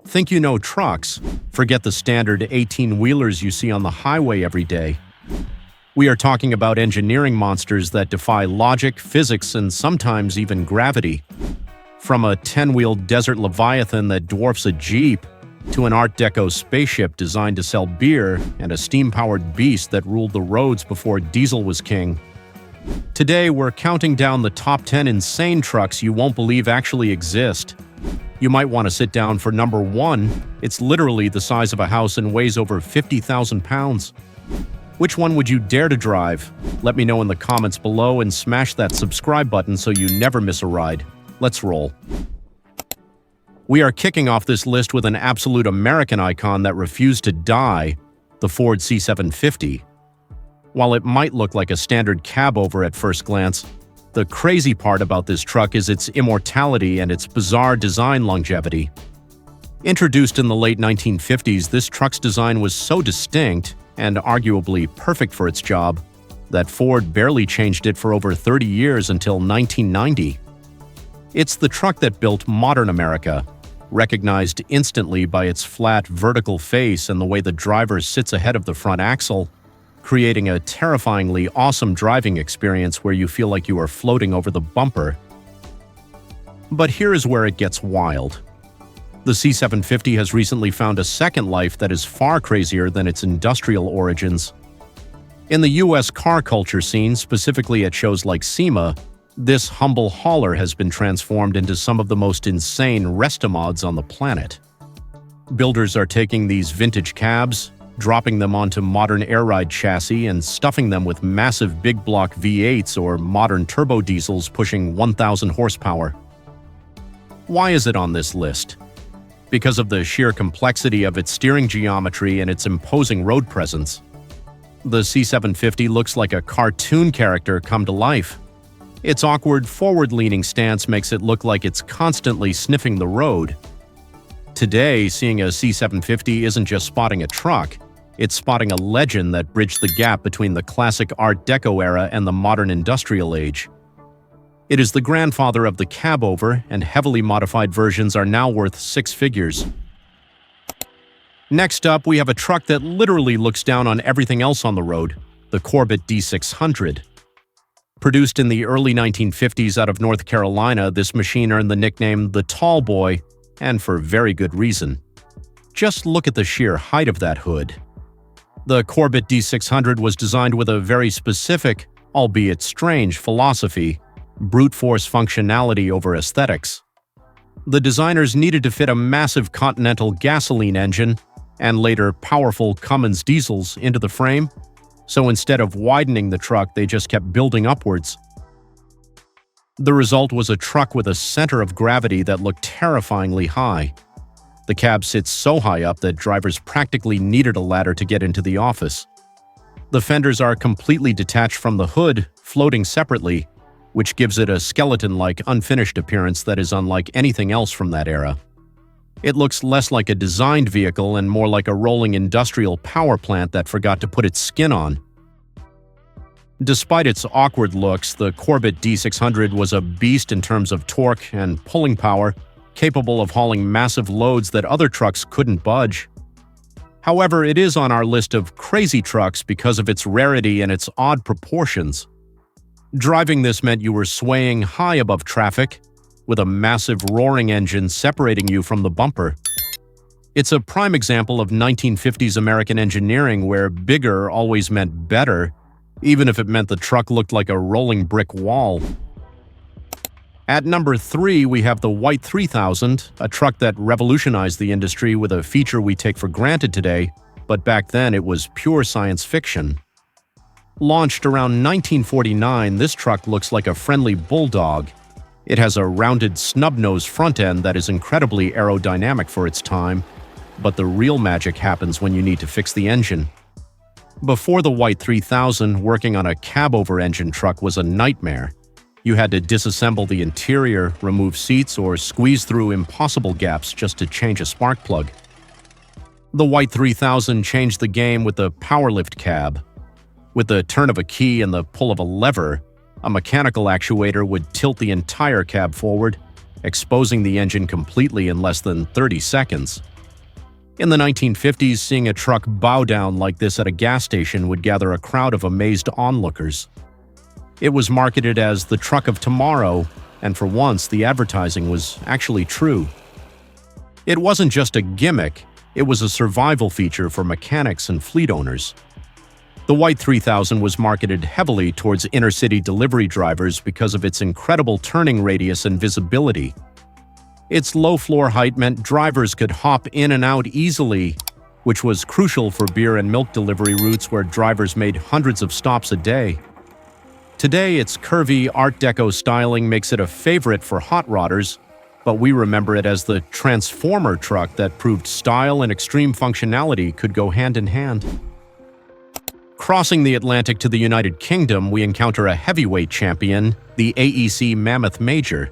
Think you know trucks? Forget the standard 18-wheelers you see on the highway every day. We are talking about engineering monsters that defy logic, physics, and sometimes even gravity. From a 10-wheeled desert leviathan that dwarfs a Jeep, to an Art Deco spaceship designed to sell beer and a steam-powered beast that ruled the roads before diesel was king. Today, we're counting down the top 10 insane trucks you won't believe actually exist. You might want to sit down for number 1. It's literally the size of a house and weighs over 50,000 pounds. Which one would you dare to drive? Let me know in the comments below and smash that subscribe button so you never miss a ride. Let's roll. We are kicking off this list with an absolute American icon that refused to die, the Ford C750. While it might look like a standard cabover at first glance, the crazy part about this truck is its immortality and its bizarre design longevity. Introduced in the late 1950s, this truck's design was so distinct, and arguably perfect for its job, that Ford barely changed it for over 30 years until 1990. It's the truck that built modern America, recognized instantly by its flat, vertical face and the way the driver sits ahead of the front axle, creating a terrifyingly awesome driving experience where you feel like you are floating over the bumper. But here is where it gets wild. The C750 has recently found a second life that is far crazier than its industrial origins. In the US car culture scene, specifically at shows like SEMA, this humble hauler has been transformed into some of the most insane restomods on the planet. Builders are taking these vintage cabs, dropping them onto modern air ride chassis and stuffing them with massive big block V8s or modern turbo diesels pushing 1,000 horsepower. Why is it on this list? Because of the sheer complexity of its steering geometry and its imposing road presence. The C750 looks like a cartoon character come to life. Its awkward forward-leaning stance makes it look like it's constantly sniffing the road. Today, seeing a C750 isn't just spotting a truck, it's spotting a legend that bridged the gap between the classic Art Deco era and the modern industrial age. It is the grandfather of the cabover, and heavily modified versions are now worth 6 figures. Next up, we have a truck that literally looks down on everything else on the road, the Corbitt D600. Produced in the early 1950s out of North Carolina, this machine earned the nickname the Tall Boy, and for very good reason. Just look at the sheer height of that hood. The Corbitt D600 was designed with a very specific, albeit strange, philosophy: brute force functionality over aesthetics. The designers needed to fit a massive Continental gasoline engine, and later powerful Cummins diesels, into the frame, so instead of widening the truck, they just kept building upwards. The result was a truck with a center of gravity that looked terrifyingly high. The cab sits so high up that drivers practically needed a ladder to get into the office. The fenders are completely detached from the hood, floating separately, which gives it a skeleton-like, unfinished appearance that is unlike anything else from that era. It looks less like a designed vehicle and more like a rolling industrial power plant that forgot to put its skin on. Despite its awkward looks, the Corbitt D600 was a beast in terms of torque and pulling power, capable of hauling massive loads that other trucks couldn't budge. However, it is on our list of crazy trucks because of its rarity and its odd proportions. Driving this meant you were swaying high above traffic, with a massive roaring engine separating you from the bumper. It's a prime example of 1950s American engineering where bigger always meant better, even if it meant the truck looked like a rolling brick wall. At number 3, we have the White 3000, a truck that revolutionized the industry with a feature we take for granted today, but back then it was pure science fiction. Launched around 1949, this truck looks like a friendly bulldog. It has a rounded snub-nose front end that is incredibly aerodynamic for its time, but the real magic happens when you need to fix the engine. Before the White 3000, working on a cabover engine truck was a nightmare. You had to disassemble the interior, remove seats, or squeeze through impossible gaps just to change a spark plug. The White 3000 changed the game with the powerlift cab. With the turn of a key and the pull of a lever, a mechanical actuator would tilt the entire cab forward, exposing the engine completely in less than 30 seconds. In the 1950s, seeing a truck bow down like this at a gas station would gather a crowd of amazed onlookers. It was marketed as the truck of tomorrow, and for once, the advertising was actually true. It wasn't just a gimmick, it was a survival feature for mechanics and fleet owners. The White 3000 was marketed heavily towards inner-city delivery drivers because of its incredible turning radius and visibility. Its low floor height meant drivers could hop in and out easily, which was crucial for beer and milk delivery routes where drivers made hundreds of stops a day. Today, its curvy Art Deco styling makes it a favorite for hot rodders, but we remember it as the transformer truck that proved style and extreme functionality could go hand in hand. Crossing the Atlantic to the United Kingdom, we encounter a heavyweight champion, the AEC Mammoth Major.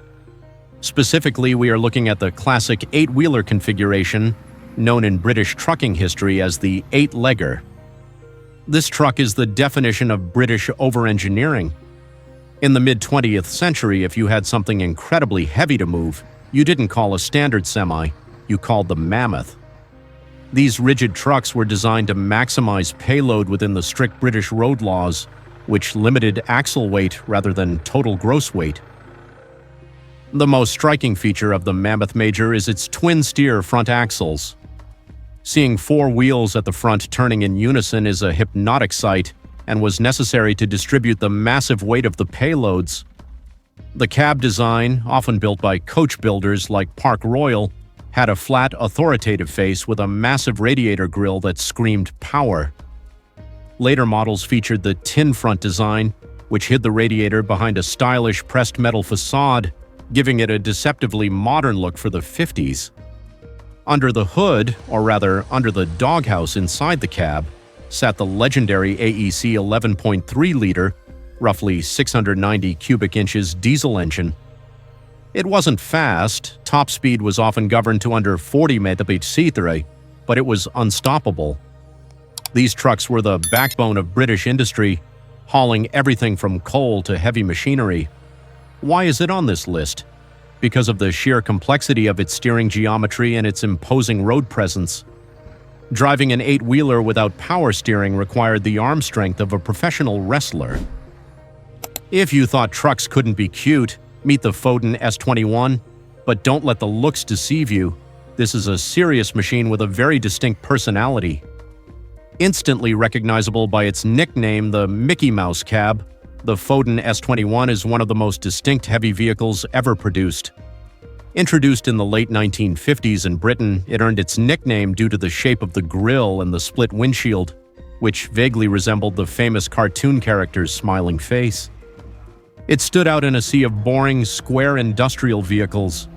Specifically, we are looking at the classic 8-wheeler configuration, known in British trucking history as the 8-legger. This truck is the definition of British over-engineering. In the mid-20th century, if you had something incredibly heavy to move, you didn't call a standard semi, you called the Mammoth. These rigid trucks were designed to maximize payload within the strict British road laws, which limited axle weight rather than total gross weight. The most striking feature of the Mammoth Major is its twin-steer front axles. Seeing 4 wheels at the front turning in unison is a hypnotic sight and was necessary to distribute the massive weight of the payloads. The cab design, often built by coach builders like Park Royal, had a flat, authoritative face with a massive radiator grille that screamed power. Later models featured the tin front design, which hid the radiator behind a stylish pressed metal facade, giving it a deceptively modern look for the 50s. Under the hood, or rather under the doghouse inside the cab, sat the legendary AEC 11.3-liter, roughly 690 cubic inches diesel engine. It wasn't fast, top speed was often governed to under 40 mph, but it was unstoppable. These trucks were the backbone of British industry, hauling everything from coal to heavy machinery. Why is it on this list? Because of the sheer complexity of its steering geometry and its imposing road presence. Driving an 8-wheeler without power steering required the arm strength of a professional wrestler. If you thought trucks couldn't be cute, meet the Foden S21, but don't let the looks deceive you. This is a serious machine with a very distinct personality. Instantly recognizable by its nickname, the Mickey Mouse Cab, the Foden S21 is one of the most distinct heavy vehicles ever produced. Introduced in the late 1950s in Britain, it earned its nickname due to the shape of the grille and the split windshield, which vaguely resembled the famous cartoon character's smiling face. It stood out in a sea of boring, square industrial vehicles.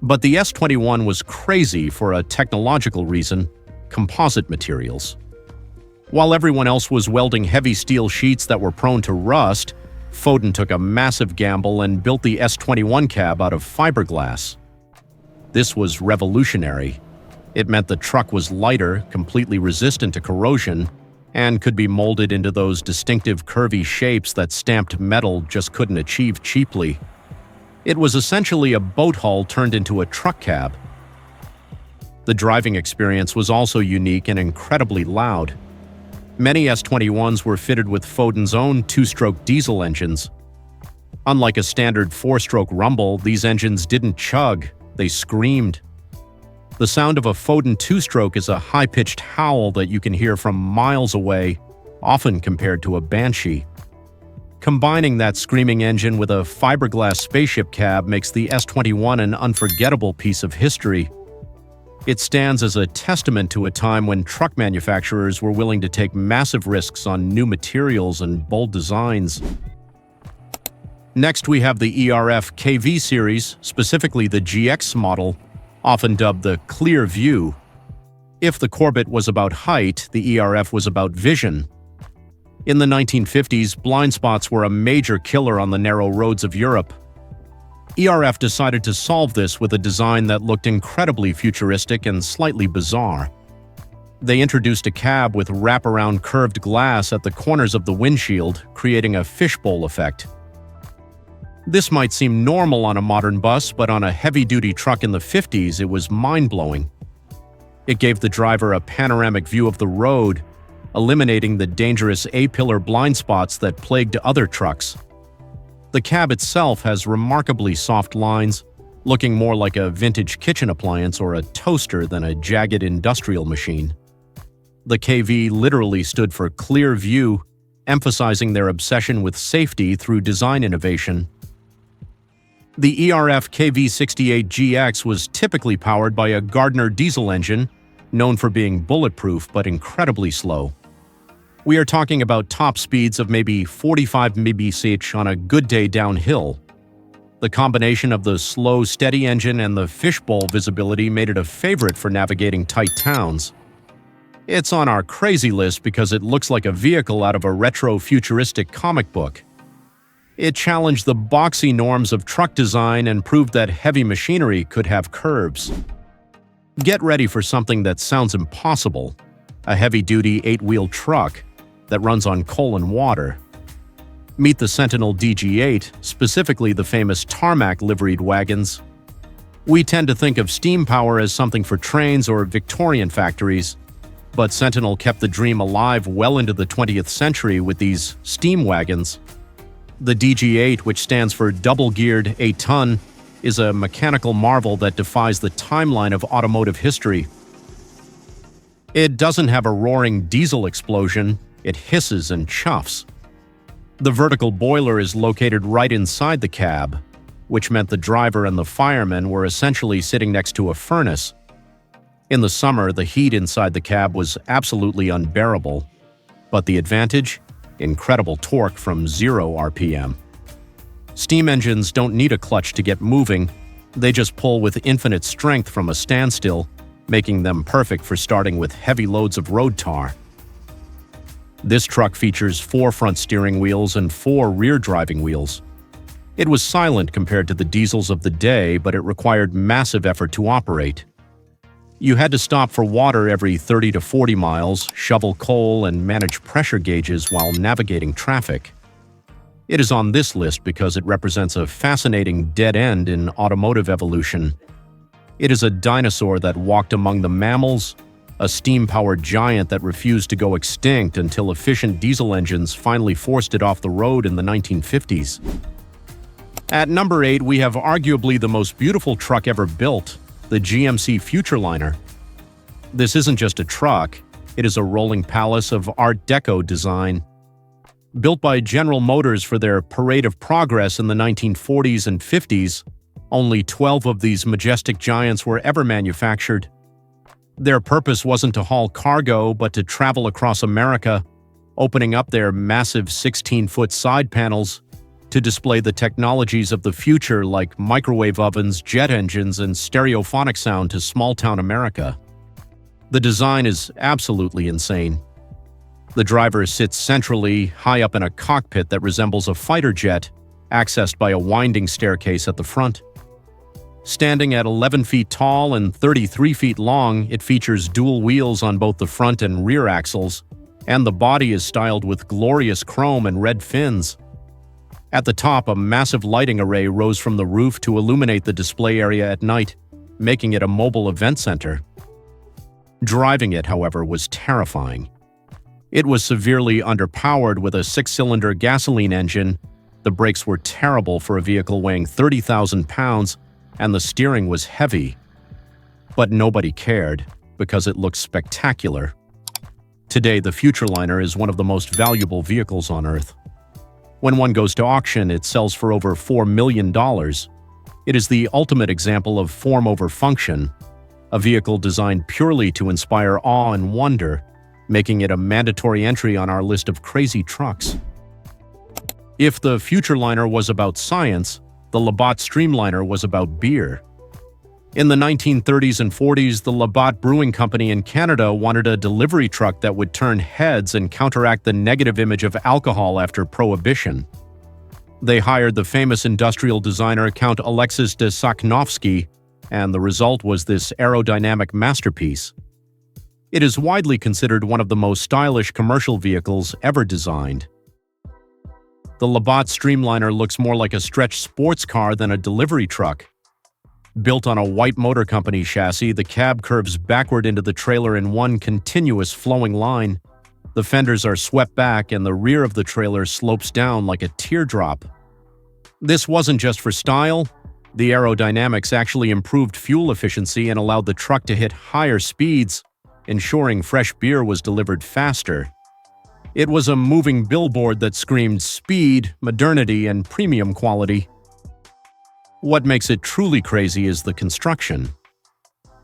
But the S21 was crazy for a technological reason: composite materials. While everyone else was welding heavy steel sheets that were prone to rust, Foden took a massive gamble and built the S21 cab out of fiberglass. This was revolutionary. It meant the truck was lighter, completely resistant to corrosion, and could be molded into those distinctive curvy shapes that stamped metal just couldn't achieve cheaply. It was essentially a boat hull turned into a truck cab. The driving experience was also unique and incredibly loud. Many S21s were fitted with Foden's own 2-stroke diesel engines. Unlike a standard 4-stroke rumble, these engines didn't chug, they screamed. The sound of a Foden 2-stroke is a high-pitched howl that you can hear from miles away, often compared to a banshee. Combining that screaming engine with a fiberglass spaceship cab makes the S21 an unforgettable piece of history. It stands as a testament to a time when truck manufacturers were willing to take massive risks on new materials and bold designs. Next, we have the ERF KV series, specifically the GX model, often dubbed the Clear View. If the Corbitt was about height, the ERF was about vision. In the 1950s, blind spots were a major killer on the narrow roads of Europe. ERF decided to solve this with a design that looked incredibly futuristic and slightly bizarre. They introduced a cab with wraparound curved glass at the corners of the windshield, creating a fishbowl effect. This might seem normal on a modern bus, but on a heavy-duty truck in the 50s, it was mind-blowing. It gave the driver a panoramic view of the road, eliminating the dangerous A-pillar blind spots that plagued other trucks. The cab itself has remarkably soft lines, looking more like a vintage kitchen appliance or a toaster than a jagged industrial machine. The KV literally stood for Clear View, emphasizing their obsession with safety through design innovation. The ERF KV 68GX was typically powered by a Gardner diesel engine, known for being bulletproof but incredibly slow. We are talking about top speeds of maybe 45 mph on a good day downhill. The combination of the slow, steady engine and the fishbowl visibility made it a favorite for navigating tight towns. It's on our crazy list because it looks like a vehicle out of a retro futuristic comic book. It challenged the boxy norms of truck design and proved that heavy machinery could have curves. Get ready for something that sounds impossible: a heavy-duty 8-wheel truck that runs on coal and water. Meet the Sentinel DG8, specifically the famous tarmac liveried wagons. We tend to think of steam power as something for trains or Victorian factories, but Sentinel kept the dream alive well into the 20th century with these steam wagons. The DG8, which stands for double-geared 8-ton, is a mechanical marvel that defies the timeline of automotive history. It doesn't have a roaring diesel explosion, it hisses and chuffs. The vertical boiler is located right inside the cab, which meant the driver and the firemen were essentially sitting next to a furnace. In the summer, the heat inside the cab was absolutely unbearable. But the advantage? Incredible torque from 0 RPM. Steam engines don't need a clutch to get moving, they just pull with infinite strength from a standstill, making them perfect for starting with heavy loads of road tar. This truck features 4 front steering wheels and 4 rear driving wheels. It was silent compared to the diesels of the day, but it required massive effort to operate. You had to stop for water every 30 to 40 miles, shovel coal, and manage pressure gauges while navigating traffic. It is on this list because it represents a fascinating dead end in automotive evolution. It is a dinosaur that walked among the mammals, a steam-powered giant that refused to go extinct until efficient diesel engines finally forced it off the road in the 1950s. At number 8, we have arguably the most beautiful truck ever built, the GMC Futureliner. This isn't just a truck, it is a rolling palace of Art Deco design. Built by General Motors for their Parade of Progress in the 1940s and 50s, only 12 of these majestic giants were ever manufactured. Their purpose wasn't to haul cargo, but to travel across America, opening up their massive 16-foot side panels to display the technologies of the future like microwave ovens, jet engines, and stereophonic sound to small-town America. The design is absolutely insane. The driver sits centrally, high up in a cockpit that resembles a fighter jet, accessed by a winding staircase at the front. Standing at 11 feet tall and 33 feet long, it features dual wheels on both the front and rear axles, and the body is styled with glorious chrome and red fins. At the top, a massive lighting array rose from the roof to illuminate the display area at night, making it a mobile event center. Driving it, however, was terrifying. It was severely underpowered with a 6-cylinder gasoline engine, the brakes were terrible for a vehicle weighing 30,000 pounds, and the steering was heavy. But nobody cared, because it looked spectacular. Today, the Futurliner is one of the most valuable vehicles on Earth. When one goes to auction, it sells for over $4 million. It is the ultimate example of form over function, a vehicle designed purely to inspire awe and wonder, making it a mandatory entry on our list of crazy trucks. If the Futurliner was about science, the Labatt Streamliner was about beer. In the 1930s and 40s, the Labatt Brewing Company in Canada wanted a delivery truck that would turn heads and counteract the negative image of alcohol after Prohibition. They hired the famous industrial designer Count Alexis de Sosnovsky, and the result was this aerodynamic masterpiece. It is widely considered one of the most stylish commercial vehicles ever designed. The Labatt Streamliner looks more like a stretched sports car than a delivery truck. Built on a White Motor Company chassis, the cab curves backward into the trailer in one continuous flowing line. The fenders are swept back and the rear of the trailer slopes down like a teardrop. This wasn't just for style. The aerodynamics actually improved fuel efficiency and allowed the truck to hit higher speeds, ensuring fresh beer was delivered faster. It was a moving billboard that screamed speed, modernity, and premium quality. What makes it truly crazy is the construction.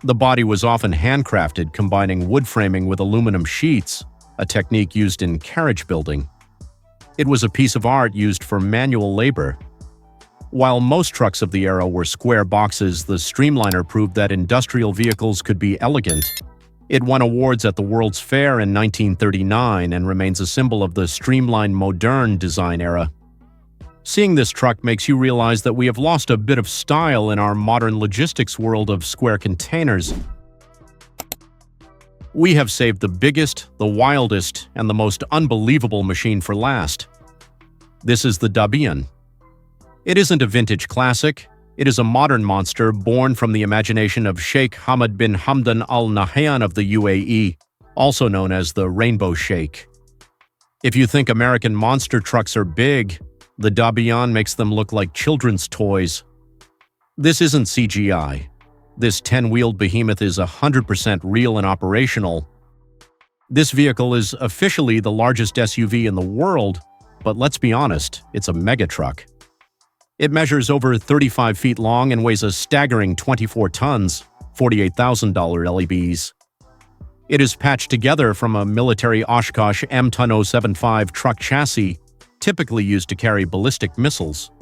The body was often handcrafted, combining wood framing with aluminum sheets, a technique used in carriage building. It was a piece of art used for manual labor. While most trucks of the era were square boxes, the Streamliner proved that industrial vehicles could be elegant. It won awards at the World's Fair in 1939 and remains a symbol of the streamlined modern design era. Seeing this truck makes you realize that we have lost a bit of style in our modern logistics world of square containers. We have saved the biggest, the wildest, and the most unbelievable machine for last. This is the Dhabiyan. It isn't a vintage classic. It is a modern monster born from the imagination of Sheikh Hamad bin Hamdan Al Nahyan of the UAE, also known as the Rainbow Sheikh. If you think American monster trucks are big, the Dhabiyan makes them look like children's toys. This isn't CGI. This 10-wheeled behemoth is 100% real and operational. This vehicle is officially the largest SUV in the world, but let's be honest, it's a mega truck. It measures over 35 feet long and weighs a staggering 24 tons, $48,000 LEBs. It is patched together from a military Oshkosh M-ton 075 truck chassis, typically used to carry ballistic missiles.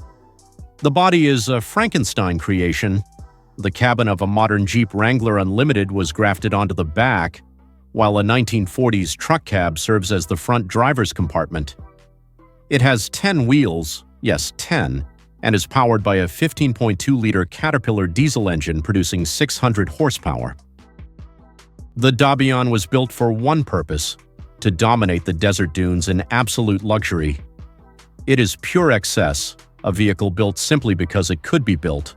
The body is a Frankenstein creation. The cabin of a modern Jeep Wrangler Unlimited was grafted onto the back, while a 1940s truck cab serves as the front driver's compartment. It has 10 wheels, yes, 10, and is powered by a 15.2-liter Caterpillar diesel engine producing 600 horsepower. The Dhabiyan was built for one purpose: to dominate the desert dunes in absolute luxury. It is pure excess, a vehicle built simply because it could be built.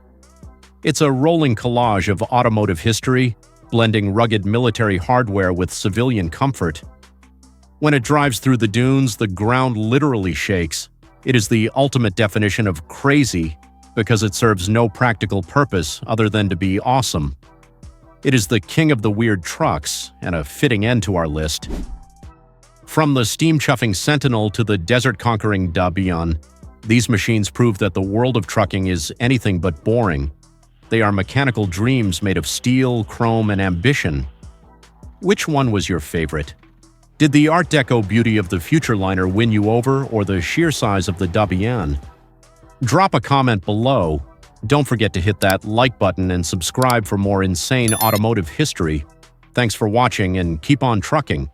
It's a rolling collage of automotive history, blending rugged military hardware with civilian comfort. When it drives through the dunes, the ground literally shakes. It is the ultimate definition of crazy because it serves no practical purpose other than to be awesome. It is the king of the weird trucks, and a fitting end to our list. From the steam-chuffing Sentinel to the desert-conquering Dhabiyan, these machines prove that the world of trucking is anything but boring. They are mechanical dreams made of steel, chrome, and ambition. Which one was your favorite? Did the Art Deco beauty of the Futurliner win you over, or the sheer size of the Dhabiyan? Drop a comment below. Don't forget to hit that like button and subscribe for more insane automotive history. Thanks for watching and keep on trucking.